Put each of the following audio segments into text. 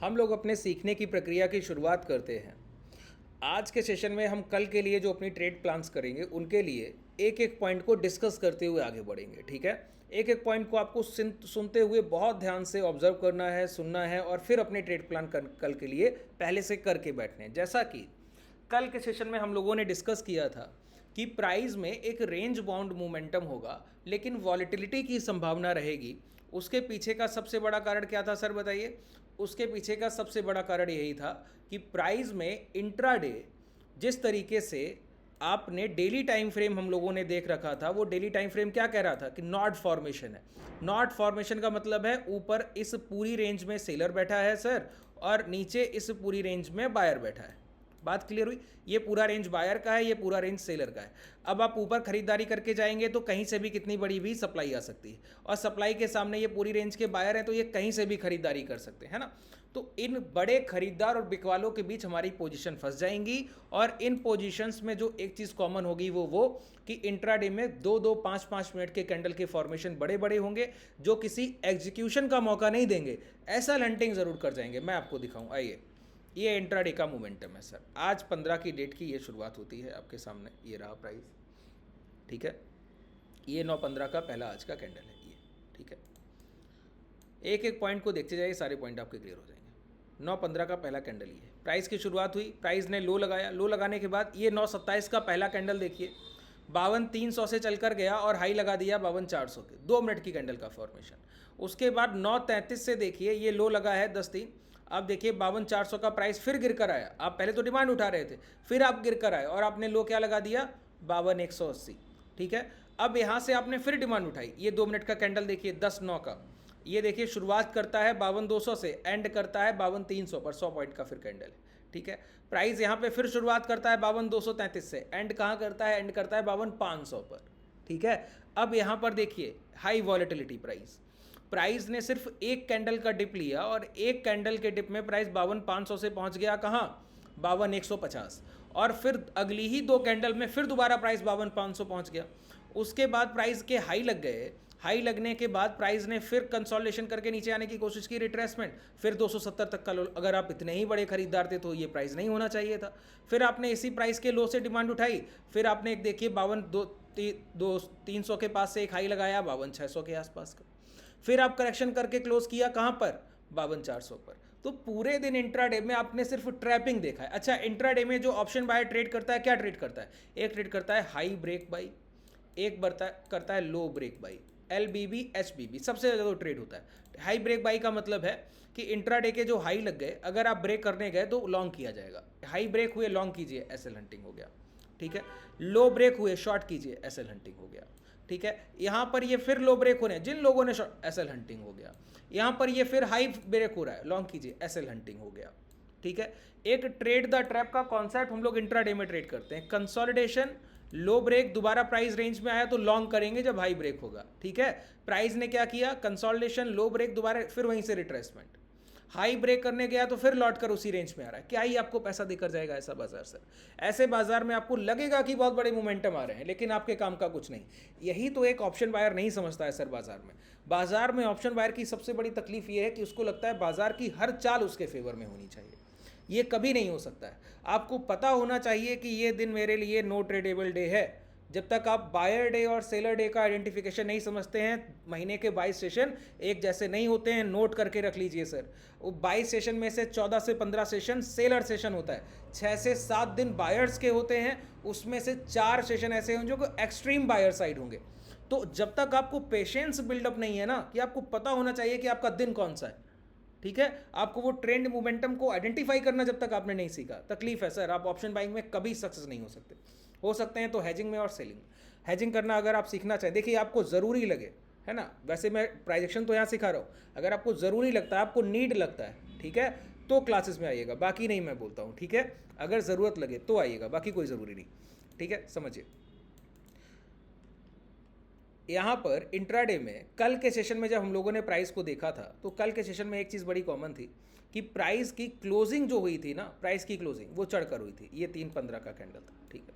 हम लोग अपने सीखने की प्रक्रिया की शुरुआत करते हैं। आज के सेशन में हम कल के लिए जो अपनी ट्रेड प्लान्स करेंगे उनके लिए एक एक पॉइंट को डिस्कस करते हुए आगे बढ़ेंगे। ठीक है, एक एक पॉइंट को आपको सुनते हुए बहुत ध्यान से ऑब्जर्व करना है, सुनना है और फिर अपने ट्रेड प्लान कल के लिए पहले से करके बैठने हैं। जैसा कि कल के सेशन में हम लोगों ने डिस्कस किया था कि प्राइस में एक रेंज बाउंड मोमेंटम होगा लेकिन वॉलेटिलिटी की संभावना रहेगी। उसके पीछे का सबसे बड़ा कारण क्या था सर, बताइए। उसके पीछे का सबसे बड़ा कारण यही था कि प्राइस में इंट्राडे जिस तरीके से आपने डेली टाइम फ्रेम हम लोगों ने देख रखा था, वो डेली टाइम फ्रेम क्या कह रहा था कि नॉट फॉर्मेशन है। नॉट फॉर्मेशन का मतलब है ऊपर इस पूरी रेंज में सेलर बैठा है सर और नीचे इस पूरी रेंज में बायर बैठा है। बात क्लियर हुई। ये पूरा रेंज बायर का है, ये पूरा रेंज सेलर का है। अब आप ऊपर खरीदारी करके जाएंगे तो कहीं से भी कितनी बड़ी भी सप्लाई आ सकती है और सप्लाई के सामने ये पूरी रेंज के बायर हैं तो ये कहीं से भी खरीदारी कर सकते हैं, है ना। तो इन बड़े खरीदार और बिकवालों के बीच हमारी पोजीशन फंस जाएंगी और इन पोजीशंस में जो एक चीज़ कॉमन होगी वो कि इंट्राडे में 2-2, 5-5 मिनट के कैंडल के फॉर्मेशन बड़े बड़े होंगे जो किसी एग्जीक्यूशन का मौका नहीं देंगे। ऐसा लंटिंग ज़रूर कर जाएंगे। मैं आपको दिखाऊं, आइए। ये इंट्राडे का मोमेंटम है सर। आज 15 की डेट की ये शुरुआत होती है आपके सामने। ये रहा प्राइस, ठीक है। ये 9/15 का पहला आज का कैंडल है ये, ठीक है। एक एक पॉइंट को देखते जाइए, सारे पॉइंट आपके क्लियर हो जाएंगे। 9/15 का पहला कैंडल ये प्राइस की शुरुआत हुई, प्राइस ने लो लगाया, लो लगाने के बाद ये 9/27 का पहला कैंडल देखिए 52,300 से चलकर गया और हाई लगा दिया 52,400 के, 2 मिनट की कैंडल का फॉर्मेशन। उसके बाद 9:33 से देखिए ये लो लगा है 10-3। अब देखिए 52,400 का प्राइस फिर गिर कर आया। आप पहले तो डिमांड उठा रहे थे, फिर आप गिर कर आए और आपने लो क्या लगा दिया, 52,180, ठीक है। अब यहाँ से आपने फिर डिमांड उठाई। ये 2 मिनट का कैंडल देखिए 10-9 का, ये देखिए शुरुआत करता है 52,200 से, एंड करता है 52,300 पर, 100 पॉइंट का फिर कैंडल है, ठीक है। प्राइस यहाँ पे फिर शुरुआत करता है 52,233 से, एंड कहाँ करता है, एंड करता है 52,500 पर, ठीक है। अब यहाँ पर देखिए हाई वॉलेटिलिटी प्राइस ने सिर्फ एक कैंडल का डिप लिया और एक कैंडल के डिप में प्राइस 52,500 से पहुंच गया कहाँ, 52,150, और फिर अगली ही 2 कैंडल में फिर दोबारा प्राइस 52,500 पहुंच गया। उसके बाद प्राइस के हाई लग गए। हाई लगने के बाद प्राइस ने फिर कंसोलिडेशन करके नीचे आने की कोशिश की, रिट्रेसमेंट, फिर 270 तक का लो। अगर आप इतने ही बड़े खरीदार थे तो ये प्राइस नहीं होना चाहिए था। फिर आपने इसी प्राइस के लो से डिमांड उठाई, फिर आपने एक देखिए 52,300 के पास से एक हाई लगाया 52,600 के आसपास का, फिर आप करेक्शन करके क्लोज किया कहाँ पर, 52,400 पर। तो पूरे दिन इंट्राडे में आपने सिर्फ ट्रैपिंग देखा है। अच्छा, इंट्राडे में जो ऑप्शन बायर ट्रेड करता है क्या ट्रेड करता है, एक ट्रेड करता है हाई ब्रेक बाई, एक करता है लो ब्रेक बाई, LBB HBB सबसे ज़्यादा तो ट्रेड होता है। हाई ब्रेक बाई का मतलब है कि इंट्राडे के जो हाई लग गए अगर आप ब्रेक करने गए तो लॉन्ग किया जाएगा। हाई ब्रेक हुए लॉन्ग कीजिए, एसएल हंटिंग हो गया, ठीक है। लो ब्रेक हुए शॉर्ट कीजिए, एसएल हंटिंग हो गया, ठीक है। यहाँ पर ये फिर लो ब्रेक हो रहे हैं, जिन लोगों ने एसएल हंटिंग हो गया। यहाँ पर ये फिर हाई ब्रेक हो रहा है, लॉन्ग कीजिए, एसएल हंटिंग हो गया, ठीक है। एक ट्रेड द ट्रैप का कॉन्सेप्ट हम लोग इंट्राडे में ट्रेड करते हैं। कंसोलिडेशन, लो ब्रेक, दोबारा प्राइस रेंज में आया तो लॉन्ग करेंगे जब हाई ब्रेक होगा, ठीक है। प्राइस ने क्या किया, कंसोलिडेशन, लो ब्रेक, दोबारा फिर वहीं से रिट्रेसमेंट, हाई ब्रेक करने गया तो फिर लौट कर उसी रेंज में आ रहा है। क्या ही आपको पैसा देकर जाएगा ऐसा बाजार सर। ऐसे बाजार में आपको लगेगा कि बहुत बड़े मोमेंटम आ रहे हैं लेकिन आपके काम का कुछ नहीं। यही तो एक ऑप्शन बायर नहीं समझता है सर। बाजार में ऑप्शन बायर की सबसे बड़ी तकलीफ ये है कि उसको लगता है बाजार की हर चाल उसके फेवर में होनी चाहिए। ये कभी नहीं हो सकता है। आपको पता होना चाहिए कि ये दिन मेरे लिए नो ट्रेडेबल डे है। जब तक आप बायर डे और सेलर डे का आइडेंटिफिकेशन नहीं समझते हैं, महीने के 22 सेशन एक जैसे नहीं होते हैं। नोट करके रख लीजिए सर, वो 22 सेशन में से 14 से 15 सेशन सेलर सेशन होता है, 6 से 7 दिन बायर्स के होते हैं, उसमें से 4 सेशन ऐसे होंगे जो एक्सट्रीम बायर साइड होंगे। तो जब तक आपको पेशेंस बिल्डअप नहीं है ना, कि आपको पता होना चाहिए कि आपका दिन कौन सा है, ठीक है, आपको वो ट्रेंड मोमेंटम को आइडेंटिफाई करना जब तक आपने नहीं सीखा, तकलीफ है सर। आप ऑप्शन बाइंग में कभी सक्सेस नहीं हो सकते हैं तो हैजिंग में और सेलिंग। हैजिंग करना अगर आप सीखना चाहें, देखिए आपको ज़रूरी लगे, है ना, वैसे मैं प्राइजेक्शन तो यहाँ सिखा रहा हूँ, अगर आपको ज़रूरी लगता है, आपको नीड लगता है, ठीक है, तो क्लासेस में आइएगा, बाकी नहीं मैं बोलता हूँ, ठीक है। अगर ज़रूरत लगे तो आइएगा, बाकी कोई ज़रूरी नहीं, ठीक है, समझिए। यहाँ पर इंट्राडे में कल के सेशन में जब हम लोगों ने प्राइस को देखा था तो कल के सेशन में एक चीज़ बड़ी कॉमन थी कि प्राइस की क्लोजिंग जो हुई थी ना, प्राइस की क्लोजिंग वो चढ़कर हुई थी। ये 3/15 का कैंडल था, ठीक है।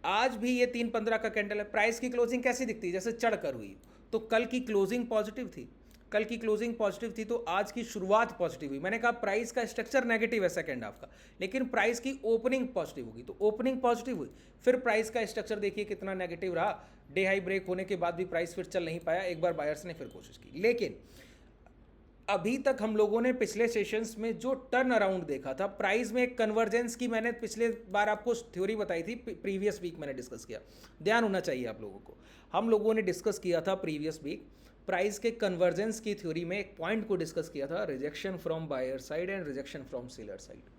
आज भी ये 3/15 का कैंडल है। प्राइस की क्लोजिंग कैसी दिखती है, जैसे चढ़कर हुई। तो कल की क्लोजिंग पॉजिटिव थी, कल की क्लोजिंग पॉजिटिव थी तो आज की शुरुआत पॉजिटिव हुई। मैंने कहा प्राइस का स्ट्रक्चर नेगेटिव है सेकंड हाफ का, लेकिन प्राइस की ओपनिंग पॉजिटिव होगी, तो ओपनिंग पॉजिटिव हुई, फिर प्राइस का स्ट्रक्चर देखिए कितना नेगेटिव रहा। डे हाई ब्रेक होने के बाद भी प्राइस फिर चल नहीं पाया, एक बार बायर्स ने फिर कोशिश की। लेकिन अभी तक हम लोगों ने पिछले सेशंस में जो टर्न अराउंड देखा था प्राइस में, एक कन्वर्जेंस की मैंने पिछले बार आपको थ्योरी बताई थी, प्रीवियस वीक मैंने डिस्कस किया, ध्यान होना चाहिए आप लोगों को। हम लोगों ने डिस्कस किया था प्रीवियस वीक प्राइस के कन्वर्जेंस की थ्योरी में, एक पॉइंट को डिस्कस किया था, rejection from buyer side and rejection from seller side.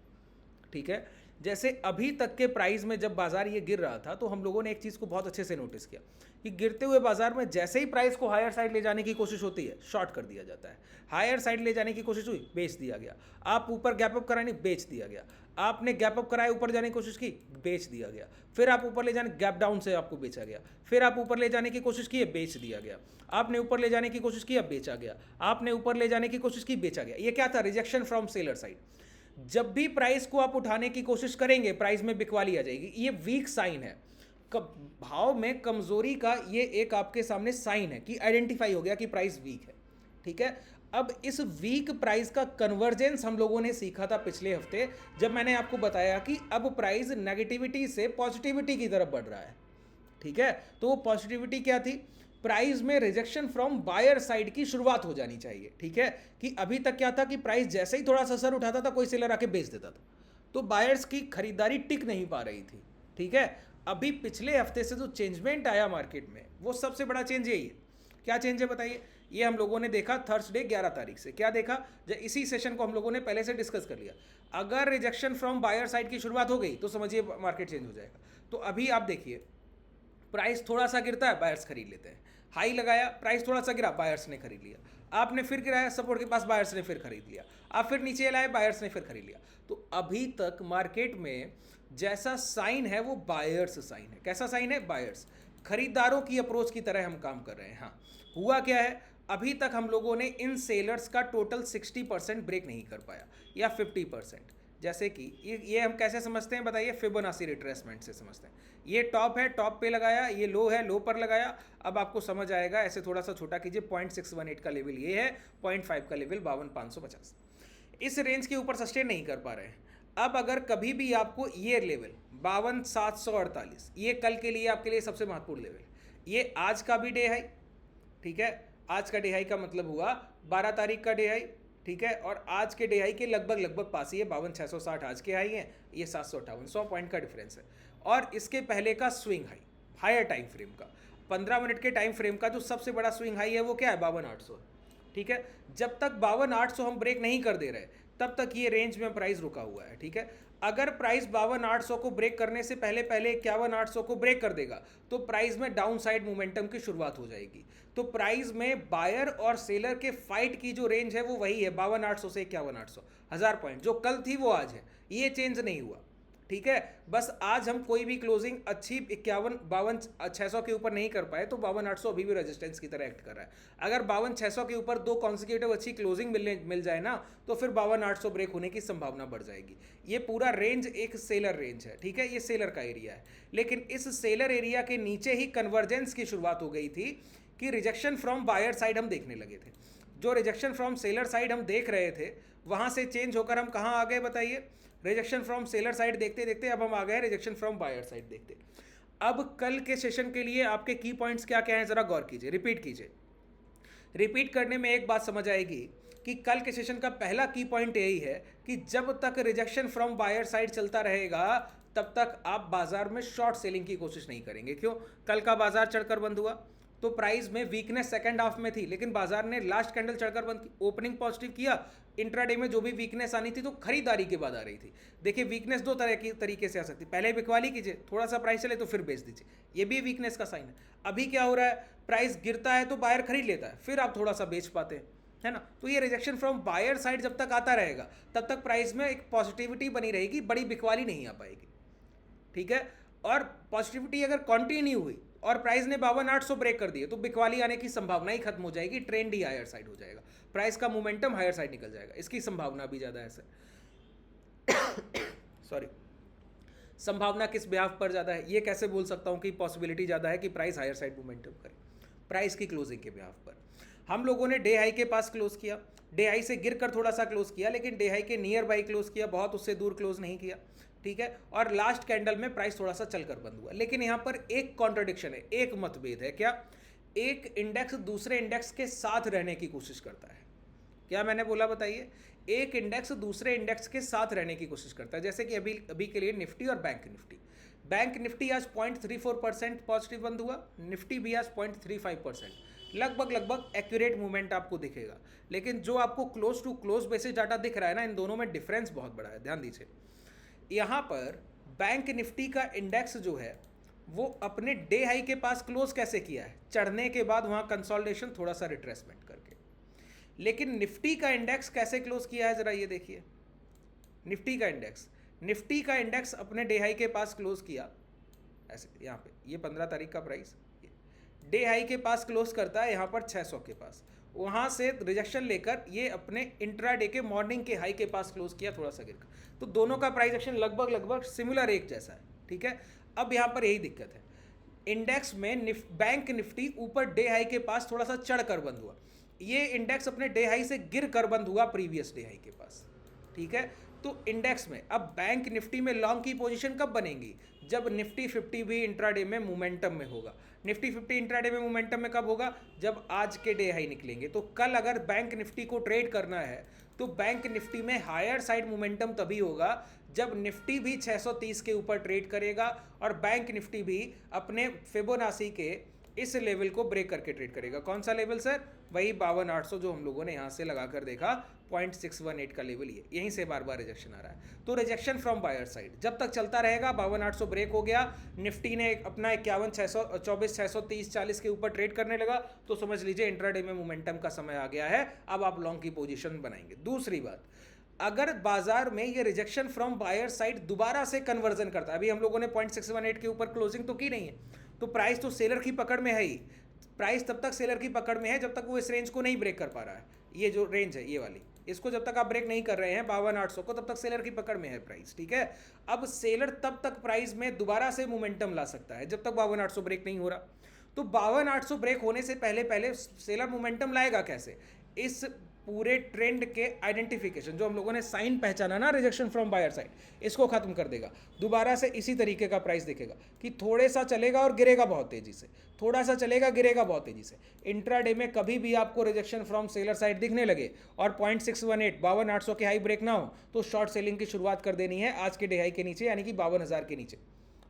ठीक है, जैसे अभी तक के प्राइस में जब बाजार ये गिर रहा था तो हम लोगों ने एक चीज़ को बहुत अच्छे से नोटिस किया कि गिरते हुए बाजार में जैसे ही प्राइस को हायर साइड ले जाने की कोशिश होती है, शॉर्ट कर दिया जाता है। हायर साइड ले जाने की कोशिश हुई, बेच दिया गया। आप ऊपर गैप अप कराने, बेच दिया गया। आपने गैप अप कराए, ऊपर जाने की कोशिश की, बेच दिया गया। फिर आप ऊपर ले जाने, गैप डाउन से आपको बेचा गया। फिर आप ऊपर ले जाने की कोशिश की, बेच दिया गया। आपने ऊपर ले जाने की कोशिश की, बेचा गया। आपने ऊपर ले जाने की कोशिश की, बेचा गया। ये क्या था? Rejection from seller side. जब भी प्राइस को आप उठाने की कोशिश करेंगे, प्राइस में बिकवाली आ जाएगी। ये वीक साइन है, भाव में कमजोरी का ये एक आपके सामने साइन है कि आइडेंटिफाई हो गया कि प्राइस वीक है। ठीक है, अब इस वीक प्राइस का कन्वर्जेंस हम लोगों ने सीखा था पिछले हफ्ते, जब मैंने आपको बताया कि अब प्राइस नेगेटिविटी से पॉजिटिविटी की तरफ बढ़ रहा है। ठीक है, तो वो पॉजिटिविटी क्या थी? प्राइस में रिजेक्शन फ्रॉम बायर साइड की शुरुआत हो जानी चाहिए। ठीक है, कि अभी तक क्या था कि प्राइस जैसे ही थोड़ा सा सर उठाता था, कोई सेलर आके बेच देता था, तो बायर्स की खरीदारी टिक नहीं पा रही थी। ठीक है, अभी पिछले हफ्ते से जो चेंजमेंट आया मार्केट में, वो सबसे बड़ा चेंज यही है। क्या चेंज है बताइए? ये हम लोगों ने देखा थर्सडे 11 तारीख से। क्या देखा? जब इसी सेशन को हम लोगों ने पहले से डिस्कस कर लिया, अगर रिजेक्शन फ्रॉम बायर साइड की शुरुआत हो गई तो समझिए मार्केट चेंज हो जाएगा। तो अभी आप देखिए, प्राइस थोड़ा सा गिरता है, बायर्स खरीद लेते हैं। हाई लगाया, प्राइस थोड़ा सा गिरा, बायर्स ने खरीद लिया। आपने फिर गिराया सपोर्ट के पास, बायर्स ने फिर खरीद लिया। आप फिर नीचे लाए, बायर्स ने फिर खरीद लिया। तो अभी तक मार्केट में जैसा साइन है वो बायर्स साइन है। कैसा साइन है? बायर्स, खरीदारों की अप्रोच की तरह हम काम कर रहे हैं। हाँ, हुआ क्या है, अभी तक हम लोगों ने इन सेलर्स का टोटल 60% ब्रेक नहीं कर पाया, या 50%। जैसे कि ये हम कैसे समझते हैं बताइए? फिबोनाची रिट्रेसमेंट से समझते हैं। ये टॉप है, टॉप पे लगाया, ये लो है, लो पर लगाया। अब आपको समझ आएगा, ऐसे थोड़ा सा छोटा कीजिए। 0.618 का लेवल ये है, 0.5 का लेवल 52,550। इस रेंज के ऊपर सस्टेन नहीं कर पा रहे हैं। अब अगर कभी भी आपको ये लेवल 52,748, ये कल के लिए आपके लिए सबसे महत्वपूर्ण लेवल, ये आज का भी डे हाई। ठीक है, आज का डे हाई का मतलब हुआ 12 तारीख का डे हाई। ठीक है, और आज के डे हाई के लगभग पास ही है। 52,660 आज के हाई हैं, ये 758, 100 पॉइंट का डिफरेंस है। और इसके पहले का swing high, higher time frame का, 15 मिनट के टाइम फ्रेम का जो सबसे बड़ा स्विंग हाई है वो क्या है? 52,800। ठीक है, जब तक 52,800 हम ब्रेक नहीं कर दे रहे, तब तक ये रेंज में प्राइस रुका हुआ है। ठीक है, अगर प्राइस 52,800 को ब्रेक करने से पहले 51,800 को ब्रेक कर देगा तो प्राइस में डाउन साइड मोमेंटम की शुरुआत हो जाएगी। तो प्राइस में बायर और सेलर के फाइट की जो रेंज है वो वही है, 52,800 से 51,800, 1000 पॉइंट। जो कल थी वो आज है, ये चेंज नहीं हुआ। ठीक है, बस आज हम कोई भी क्लोजिंग अच्छी 52,600 के ऊपर नहीं कर पाए, तो 52,800 अभी भी रेजिस्टेंस की तरह एक्ट कर रहा है। अगर 52,600 के ऊपर 2 कॉन्सिक्यूटिव अच्छी क्लोजिंग मिल जाए ना, तो फिर 52,800 ब्रेक होने की संभावना बढ़ जाएगी। ये पूरा रेंज एक सेलर रेंज है। ठीक है, ये सेलर का एरिया है, लेकिन इस सेलर एरिया के नीचे ही कन्वर्जेंस की शुरुआत हो गई थी कि रिजेक्शन फ्रॉम बायर साइड हम देखने लगे थे। जो रिजेक्शन फ्रॉम सेलर साइड हम देख रहे थे, वहां से चेंज होकर हम कहाँ आ गए बताइए? रिजेक्शन फ्रॉम सेलर साइड देखते देखते अब हम आ गए रिजेक्शन फ्रॉम बायर साइड देखते। अब कल के सेशन के लिए आपके की पॉइंट्स क्या क्या हैं, जरा गौर कीजिए, रिपीट कीजिए। रिपीट करने में एक बात समझ आएगी कि कल के सेशन का पहला की पॉइंट यही है कि जब तक रिजेक्शन फ्रॉम बायर साइड चलता रहेगा, तब तक आप बाजार में शॉर्ट सेलिंग की कोशिश नहीं करेंगे। क्यों? कल का बाजार चढ़कर बंद हुआ तो प्राइस में वीकनेस सेकंड हाफ में थी, लेकिन बाजार ने लास्ट कैंडल चढ़कर बंद की, ओपनिंग पॉजिटिव किया। इंट्राडे में जो भी वीकनेस आनी थी तो खरीदारी के बाद आ रही थी। देखिए, वीकनेस दो तरह की तरीके से आ सकती है। पहले बिकवाली कीजिए, थोड़ा सा प्राइस चले तो फिर बेच दीजिए, ये भी वीकनेस का साइन है। अभी क्या हो रहा है? प्राइस गिरता है तो बायर खरीद लेता है, फिर आप थोड़ा सा बेच पाते हैं, है ना? तो ये रिजेक्शन फ्रॉम बायर साइड जब तक आता रहेगा, तब तक प्राइस में एक पॉजिटिविटी बनी रहेगी, बड़ी बिकवाली नहीं आ पाएगी। ठीक है, और पॉजिटिविटी अगर कंटिन्यू हुई और प्राइस ने 52,800 ब्रेक कर दिए, तो बिकवाली आने की संभावना ही खत्म हो जाएगी, ट्रेंड ही हायर साइड हो जाएगा, प्राइस का मोमेंटम हायर साइड निकल जाएगा। इसकी संभावना भी ज़्यादा है सर। सॉरी, संभावना किस ब्याह पर ज़्यादा है? ये कैसे बोल सकता हूँ कि पॉसिबिलिटी ज़्यादा है कि प्राइस हायर साइड मोमेंटम करे? प्राइस की क्लोजिंग के ब्याह पर। हम लोगों ने डे हाई के पास क्लोज किया, डे हाई से गिर कर थोड़ा सा क्लोज किया, लेकिन डे हाई के नियर बाई क्लोज किया, बहुत उससे दूर क्लोज नहीं किया, ठीक है। और लास्ट कैंडल में प्राइस थोड़ा सा चलकर बंद हुआ। लेकिन यहाँ पर एक कॉन्ट्रडिक्शन है, एक मतभेद है। क्या? एक इंडेक्स दूसरे इंडेक्स के साथ रहने की कोशिश करता है। क्या मैंने बोला बताइए? एक इंडेक्स दूसरे इंडेक्स के साथ रहने की कोशिश करता है। जैसे कि अभी अभी के लिए निफ्टी और बैंक निफ्टी आज 0.34% पॉजिटिव बंद हुआ, निफ्टी भी आज 0.35%, लगभग एक्यूरेट मूवमेंट आपको दिखेगा। लेकिन जो आपको close to close basis data दिख रहा है ना, इन दोनों में डिफरेंस बहुत बड़ा है, ध्यान दीजिए। यहाँ पर बैंक निफ्टी का इंडेक्स जो है वो अपने डे हाई के पास क्लोज कैसे किया है? चढ़ने के बाद वहाँ कंसोलिडेशन, थोड़ा सा रिट्रेसमेंट करके। लेकिन निफ्टी का इंडेक्स कैसे क्लोज किया है, जरा ये देखिए। निफ्टी का इंडेक्स अपने डे हाई के पास क्लोज किया ऐसे, यहाँ पे ये 15 तारीख का प्राइस डे हाई के पास क्लोज करता है यहाँ पर 600 के पास, वहाँ से रिजेक्शन लेकर ये अपने इंट्राडे के मॉर्निंग के हाई के पास क्लोज किया, थोड़ा सा गिरकर। तो दोनों का प्राइस एक्शन लगभग सिमिलर एक जैसा है, ठीक है। अब यहाँ पर यही दिक्कत है, इंडेक्स में बैंक निफ्टी ऊपर डे हाई के पास थोड़ा सा चढ़कर बंद हुआ, ये इंडेक्स अपने डे हाई से गिर कर बंद हुआ प्रीवियस डे हाई के पास, ठीक है। तो इंडेक्स में अब बैंक निफ्टी में लॉन्ग की पोजीशन कब बनेगी? जब निफ्टी 50 भी इंट्राडे में मोमेंटम में होगा। निफ्टी 50 इंट्राडे में मोमेंटम में कब होगा? जब आज के डे हाई निकलेंगे। तो कल अगर बैंक निफ्टी को ट्रेड करना है तो बैंक निफ्टी में हायर साइड मोमेंटम तभी होगा जब निफ्टी भी 630 के ऊपर ट्रेड करेगा और बैंक निफ्टी भी अपने फिबोनाची के इस लेवल को ब्रेक करके ट्रेड करेगा। कौन सा लेवल सर? वही 52,800 जो हम लोगों ने यहाँ से लगा कर देखा, 0.618 का लेवल, ये यहीं से बार बार रिजेक्शन आ रहा है। तो रिजेक्शन फ्रॉम बायर साइड जब तक चलता रहेगा, 52,800 ब्रेक हो गया, निफ्टी ने अपना 51,624,630-40 के ऊपर ट्रेड करने लगा, तो समझ लीजिए इंट्राडे में मोमेंटम का समय आ गया है, अब आप लॉन्ग की पोजीशन बनाएंगे। दूसरी बात, अगर बाजार में ये रिजेक्शन फ्रॉम बायर साइड दोबारा से कन्वर्जन करता है, अभी हम लोगों ने 0.618 के ऊपर क्लोजिंग तो की नहीं है, तो प्राइस तो सेलर की पकड़ में है ही। प्राइस तब तक सेलर की पकड़ में है जब तक वो इस रेंज को नहीं ब्रेक कर पा रहा है। ये जो रेंज है ये वाली, इसको जब तक आप ब्रेक नहीं कर रहे हैं 52,800 को, तब तक सेलर की पकड़ में है प्राइस, ठीक है। अब सेलर तब तक प्राइस में दोबारा से मोमेंटम ला सकता है जब तक 52,800 ब्रेक नहीं हो रहा। तो 52,800 ब्रेक होने से पहले सेलर मोमेंटम लाएगा कैसे? इस पूरे ट्रेंड के आइडेंटिफिकेशन जो हम लोगों ने साइन पहचाना ना, रिजेक्शन फ्रॉम बायर साइड, इसको खत्म कर देगा। दोबारा से इसी तरीके का प्राइस दिखेगा कि थोड़े सा चलेगा और गिरेगा बहुत तेजी से, थोड़ा सा चलेगा गिरेगा बहुत तेजी से। इंट्राडे में कभी भी आपको रिजेक्शन फ्रॉम सेलर साइड दिखने लगे और 0.618 52,800 के हाई ब्रेक ना हो तो शॉर्ट सेलिंग की शुरुआत कर देनी है आज के डे हाई के नीचे, यानी कि 52,000 के नीचे।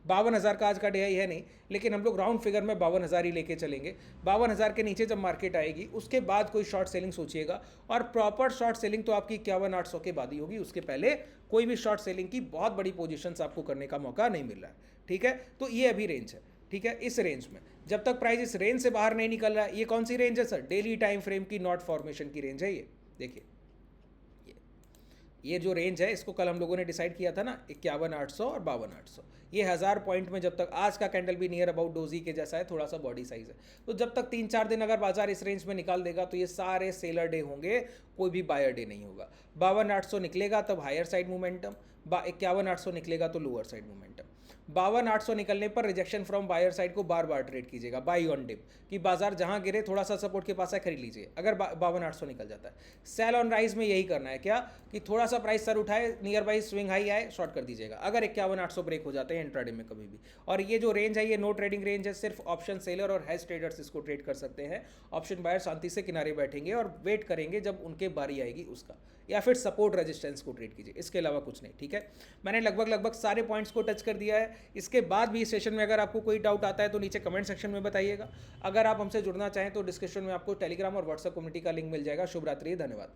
52,000 का आज का डे हाई है नहीं, लेकिन हम लोग राउंड फिगर में 52,000 ही लेके चलेंगे। 52,000 के नीचे जब मार्केट आएगी उसके बाद कोई शॉर्ट सेलिंग सोचिएगा, और प्रॉपर शॉर्ट सेलिंग तो आपकी 51,800 के बाद ही होगी, उसके पहले कोई भी शॉर्ट सेलिंग की बहुत बड़ी पोजीशंस आपको करने का मौका नहीं मिल रहा है, ठीक है। तो ये अभी रेंज है, ठीक है। इस रेंज में जब तक प्राइस इस रेंज से बाहर नहीं निकल रहा है, ये कौन सी रेंज है सर? डेली टाइम फ्रेम की नॉट फॉर्मेशन की रेंज है ये, देखिए ये जो रेंज है इसको कल हम लोगों ने डिसाइड किया था ना, 51,800 और 52,800। ये 1000 पॉइंट में जब तक, आज का कैंडल भी नियर अबाउट डोजी के जैसा है, थोड़ा सा बॉडी साइज है, तो जब तक 3-4 दिन अगर बाजार इस रेंज में निकाल देगा तो ये सारे सेलर डे होंगे, कोई भी बायर डे नहीं होगा। 52,800 निकलेगा तब हायर साइड मोमेंटम, 51,800 निकलेगा तो लोअर साइड मोमेंटम। 52,800 निकलने पर रिजेक्शन फ्रॉम बायर साइड को बार बार ट्रेड कीजिएगा, बाई ऑन डिप, कि बाजार जहां गिरे थोड़ा सा सपोर्ट के पास है खरीद लीजिए, अगर 52,800 निकल जाता है। सेल ऑन राइज में यही करना है, क्या कि थोड़ा सा प्राइस सर उठाए, नियर बाई स्विंग हाई आए, शॉर्ट कर दीजिएगा अगर 51,800 ब्रेक हो जाते हैं इंट्राडे में कभी भी। और ये जो रेंज है ये नो ट्रेडिंग रेंज है, सिर्फ ऑप्शन सेलर और हेज ट्रेडर्स इसको ट्रेड कर सकते हैं। ऑप्शन बायर शांति से किनारे बैठेंगे और वेट करेंगे जब उनके बारी आएगी उसका, या फिर सपोर्ट रेजिस्टेंस को ट्रेड कीजिए, इसके अलावा कुछ नहीं, ठीक है। मैंने लगभग सारे पॉइंट्स को टच कर दिया है। इसके बाद भी इस सेशन में अगर आपको कोई डाउट आता है तो नीचे कमेंट सेक्शन में बताइएगा। अगर आप हमसे जुड़ना चाहें तो डिस्क्रिप्शन में आपको टेलीग्राम और व्हाट्सएप कम्युनिटी का लिंक मिल जाएगा। शुभ रात्रि, धन्यवाद।